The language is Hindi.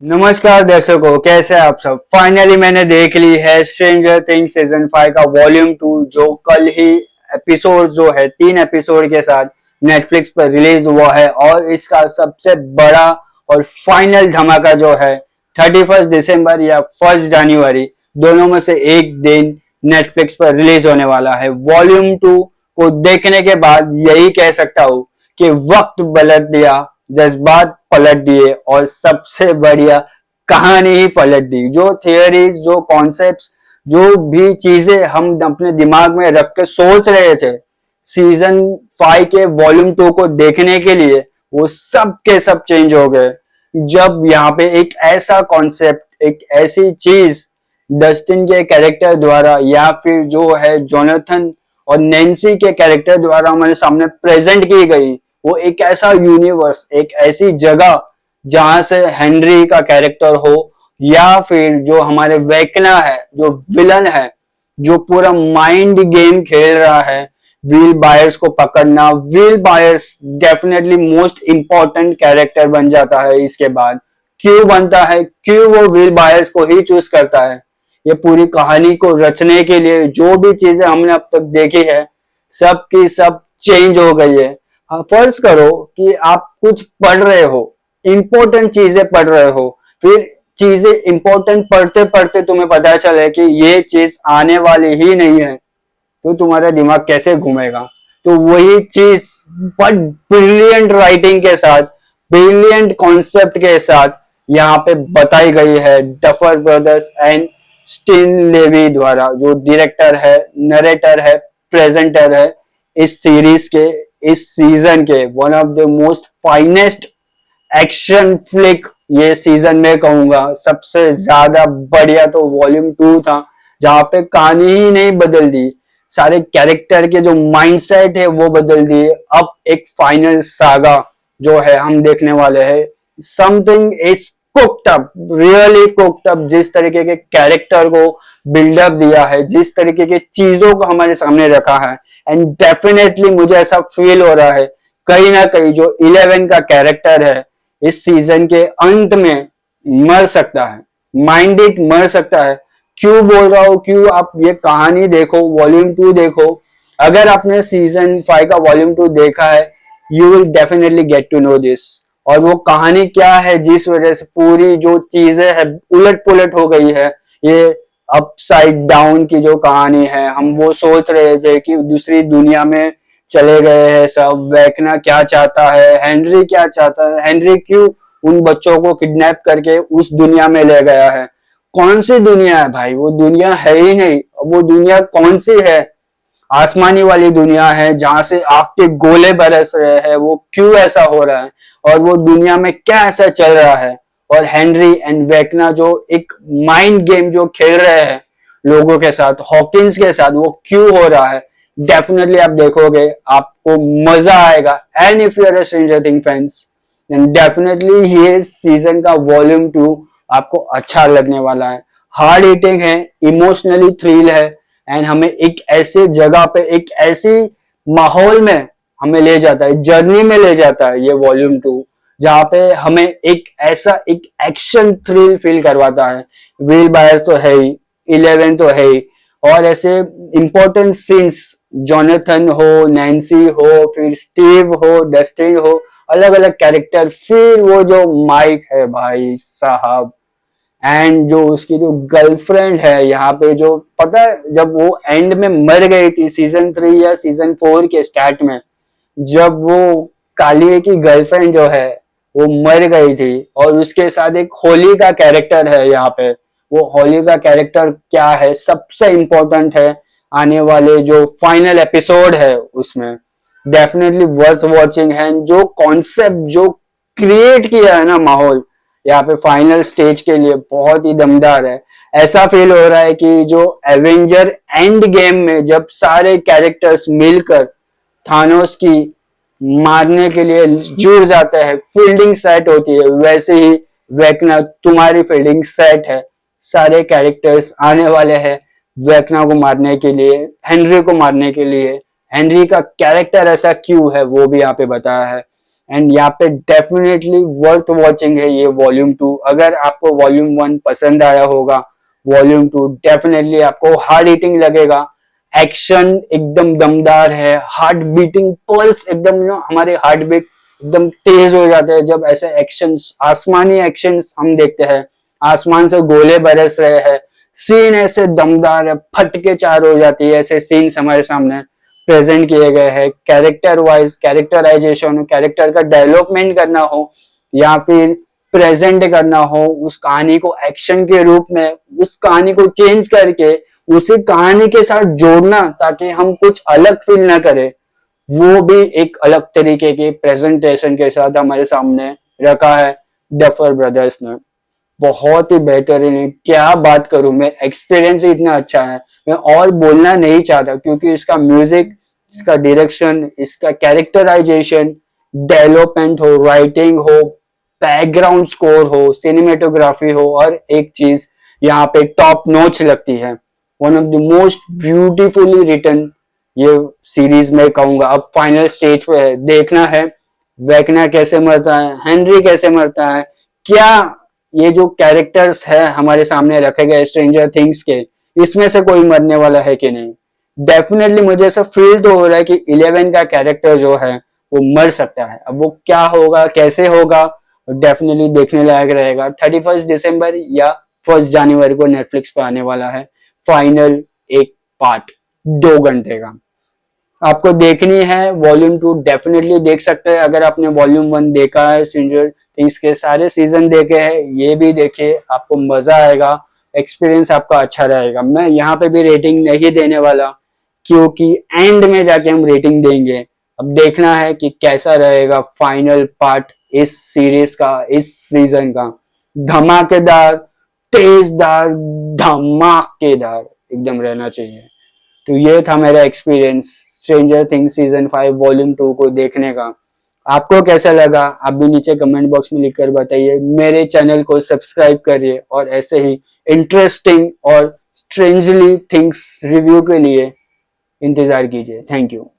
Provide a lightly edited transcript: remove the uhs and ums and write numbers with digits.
नमस्कार दर्शकों, कैसे हैं आप सब। फाइनली मैंने देख ली है स्ट्रेंजर थिंग्स सीजन 5 का वॉल्यूम 2, जो कल ही एपिसोड जो है 3 एपिसोड के साथ नेटफ्लिक्स पर रिलीज हुआ है। और इसका सबसे बड़ा और फाइनल धमाका जो है 31 दिसंबर या 1 जनवरी दोनों में से एक दिन नेटफ्लिक्स पर रिलीज होने वाला है। वॉल्यूम 2 को देखने के बाद यही कह सकता हूँ कि वक्त पलट दिया, जज्बात पलट दिए और सबसे बढ़िया कहानी ही पलट दी। जो थियरीज, जो कॉन्सेप्ट्स, जो भी चीजें हम अपने दिमाग में रख के सोच रहे थे सीजन 5 के वॉल्यूम 2 को देखने के लिए, वो सब के सब चेंज हो गए। जब यहाँ पे एक ऐसा कॉन्सेप्ट, एक ऐसी चीज डस्टिन के कैरेक्टर द्वारा या फिर जो है जोनाथन और नैन्सी के कैरेक्टर द्वारा हमारे सामने प्रेजेंट की गई, वो एक ऐसा यूनिवर्स, एक ऐसी जगह जहां से हेनरी का कैरेक्टर हो या फिर जो हमारे वेकना है, जो विलन है, जो पूरा माइंड गेम खेल रहा है व्हील बायर्स को पकड़ना। Wheel buyers definitely most important character बन जाता है इसके बाद। क्यों बनता है, क्यों वो व्हील बायर्स को ही चूज करता है, ये पूरी कहानी को रचने के लिए जो भी चीजें हमने अब तक देखी है सब की सब चेंज हो गई है। फर्ज करो कि आप कुछ पढ़ रहे हो, इंपॉर्टेंट चीजें पढ़ रहे हो, फिर चीजें इंपॉर्टेंट पढ़ते पढ़ते तुम्हें पता चले कि ये चीज आने वाली ही नहीं है, तो तुम्हारा दिमाग कैसे घूमेगा। तो वही चीज बट ब्रिलियंट राइटिंग के साथ, ब्रिलियंट कॉन्सेप्ट के साथ यहाँ पे बताई गई है Duffer brothers and Shawn Levy द्वारा, जो डायरेक्टर है, नरेटर है, प्रेजेंटर है इस सीरीज के, इस सीजन के। One of the most finest action flick ये सीजन में कहूंगा। सबसे ज्यादा बढ़िया तो वॉल्यूम 2 था, जहां पे कहानी ही नहीं बदल दी, सारे कैरेक्टर के जो माइंडसेट है वो बदल दिए। अब एक फाइनल सागा जो है हम देखने वाले हैं। Something is cooked up, really cooked up. जिस तरीके के कैरेक्टर को बिल्डअप दिया है, जिस तरीके की चीजों को हमारे सामने रखा है, एंड डेफिनेटली मुझे ऐसा फील हो रहा है कहीं ना कहीं जो 11 का कैरेक्टर है इस सीजन के अंत में मर सकता है, माइंडिक मर सकता है। क्यों बोल रहा हूं, क्यों, आप ये कहानी देखो, वॉल्यूम 2 देखो। अगर आपने सीजन 5 का वॉल्यूम 2 देखा है, you will definitely get to know this. और वो कहानी क्या है जिस वजह से पूरी जो चीजें है उलट पुलट हो गई है, ये अपसाइड डाउन की जो कहानी है। हम वो सोच रहे थे कि दूसरी दुनिया में चले गए हैं सब, वेकना क्या चाहता है, हेनरी क्या चाहता है, हेनरी क्यों उन बच्चों को किडनैप करके उस दुनिया में ले गया है। कौन सी दुनिया है भाई, वो दुनिया है ही नहीं। वो दुनिया कौन सी है, आसमानी वाली दुनिया है जहां से आग के गोले बरस रहे हैं। वो क्यों ऐसा हो रहा है और वो दुनिया में क्या ऐसा चल रहा है। और हेनरी एंड वेकना जो एक माइंड गेम जो खेल रहे हैं लोगों के साथ, हॉकिंस के साथ, वो क्यों हो रहा है। डेफिनेटली आप देखोगे, आपको मजा आएगा। And if you are a Stranger Things fans, then definitely ये सीजन का वॉल्यूम 2 आपको अच्छा लगने वाला है। हार्ड ईटिंग है, इमोशनली थ्रिल है, एंड हमें एक ऐसे जगह पे, एक ऐसी माहौल में हमें ले जाता है, जर्नी में ले जाता है ये वॉल्यूम 2, जहाँ पे हमें एक ऐसा एक एक्शन थ्रिल फील करवाता है। व्हील बायर तो है ही, 11 तो है ही, और ऐसे इंपॉर्टेंट सीन्स, जोनाथन हो, नैन्सी हो, फिर स्टीव हो, डस्टिन हो, अलग अलग कैरेक्टर, फिर वो जो माइक है भाई साहब, एंड जो उसकी जो गर्लफ्रेंड है यहाँ पे, जो पता है जब वो एंड में मर गई थी सीजन 3 या सीजन 4 के स्टार्ट में, जब वो कालिए की गर्लफ्रेंड जो है वो मर गई थी, और उसके साथ एक होली का कैरेक्टर है यहाँ पे। वो होली का कैरेक्टर क्या है, सबसे इंपॉर्टेंट है आने वाले जो फाइनल एपिसोड है उसमें। डेफिनेटली वर्थ वॉचिंग है। जो कॉन्सेप्ट जो क्रिएट किया है ना माहौल यहाँ पे फाइनल स्टेज के लिए, बहुत ही दमदार है। ऐसा फील हो रहा है कि जो एवेंजर एंड गेम में जब सारे कैरेक्टर्स मिलकर थानोस की मारने के लिए जुड़ जाते हैं, फील्डिंग सेट होती है, वैसे ही वेकना तुम्हारी फील्डिंग सेट है। सारे कैरेक्टर्स आने वाले हैं वेकना को मारने के लिए, हेनरी को मारने के लिए। हेनरी का कैरेक्टर ऐसा क्यों है वो भी यहाँ पे बताया है। एंड यहाँ पे डेफिनेटली वर्थ वॉचिंग है ये वॉल्यूम 2। अगर आपको वॉल्यूम 1 पसंद आया होगा, वॉल्यूम 2 डेफिनेटली आपको हार्ड ईटिंग लगेगा। एक्शन एकदम दमदार है, हार्ट बीटिंग पल्स एकदम हमारे हार्ट बीट एकदम तेज हो जाते हैं जब ऐसे एक्शंस, आसमानी एक्शंस हम देखते हैं। आसमान से गोले बरस रहे हैं, सीन ऐसे दमदार है, फट के चार हो जाती है, ऐसे सीन्स हमारे सामने प्रेजेंट किए गए हैं। कैरेक्टर वाइज कैरेक्टराइजेशन, कैरेक्टर का डेवलपमेंट करना हो या फिर प्रेजेंट करना हो उस कहानी को एक्शन के रूप में, उस कहानी को चेंज करके उसी कहानी के साथ जोड़ना ताकि हम कुछ अलग फील ना करें, वो भी एक अलग तरीके के प्रेजेंटेशन के साथ हमारे सामने रखा है डफर ब्रदर्स ने। बहुत ही बेहतरीन है, क्या बात करूं मैं, एक्सपीरियंस ही इतना अच्छा है, मैं और बोलना नहीं चाहता क्योंकि इसका म्यूजिक, इसका डायरेक्शन, इसका कैरेक्टराइजेशन, डेवलपमेंट हो, राइटिंग हो, बैकग्राउंड स्कोर हो, सिनेमेटोग्राफी हो, और एक चीज यहाँ पे टॉप नॉच लगती है। One of the most beautifully written ये सीरीज में कहूंगा। अब फाइनल स्टेज पे है, देखना है वेकना कैसे मरता है, हेनरी कैसे मरता है, क्या ये जो कैरेक्टर्स है हमारे सामने रखे गए स्ट्रेंजर थिंग्स के, इसमें से कोई मरने वाला है कि नहीं। डेफिनेटली मुझे ऐसा फील तो हो रहा है कि 11 का कैरेक्टर जो है वो मर सकता है। अब वो क्या होगा, कैसे होगा, डेफिनेटली देखने लायक रहेगा। 31 दिसंबर या 1 जनवरी को नेटफ्लिक्स पे आने वाला है फाइनल एक पार्ट, 2 घंटे का। आपको देखनी है वॉल्यूम 2 डेफिनेटली देख सकते हैं। अगर आपने वॉल्यूम 1 देखा है, स्ट्रेंजर थिंग्स के सारे सीजन देखे हैं, ये भी देखिए, आपको मजा आएगा, एक्सपीरियंस आपका अच्छा रहेगा। मैं यहाँ पे भी रेटिंग नहीं देने वाला क्योंकि एंड में जाके हम रेटिंग देंगे। अब देखना है कि कैसा रहेगा फाइनल पार्ट इस सीरीज का, इस सीजन का। धमाकेदार, तेजदार, धमाकेदार एकदम रहना चाहिए। तो ये था मेरा experience stranger things season 5 volume 2 को देखने का। आपको कैसा लगा आप भी नीचे कमेंट बॉक्स में लिखकर बताइए। मेरे चैनल को सब्सक्राइब करिए और ऐसे ही इंटरेस्टिंग और स्ट्रेंजली थिंग्स रिव्यू के लिए इंतजार कीजिए। Thank you.